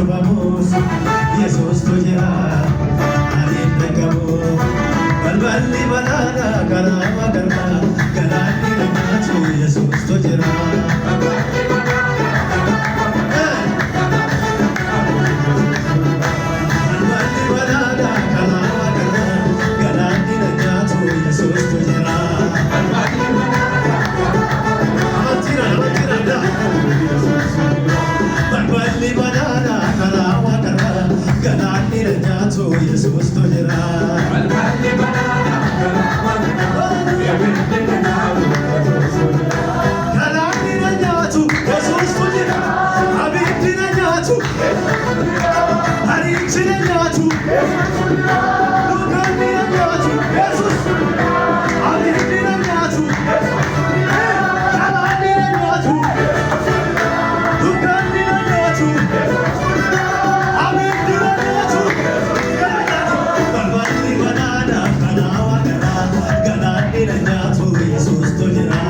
vamos, Yesus tu jira, alim rekamu, balbali balada, kalama karna, kalani rekamu, Yesus tu jira. Balbali balada, kalama karna, kalani rekamu, Yesus tu jira. Amatira, amatira, da. Balbali balada, kalama karna, kalani rekamu, Yesus tu jira. Balbali balada, kalama karna, kalani rekamu, Yesus tu jira. Abidi rekamu, Hari rekamu, Lugani rekamu, Yesus. Abidi rekamu, kalani rekamu, Lugani rekamu, Abidi rekamu. Balbali balada, kalama karna, kalani rekamu, Yesus tu jira.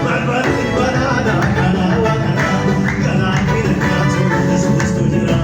Balbali balada, kalama karna, kalani rekamu, Yesus tu jira.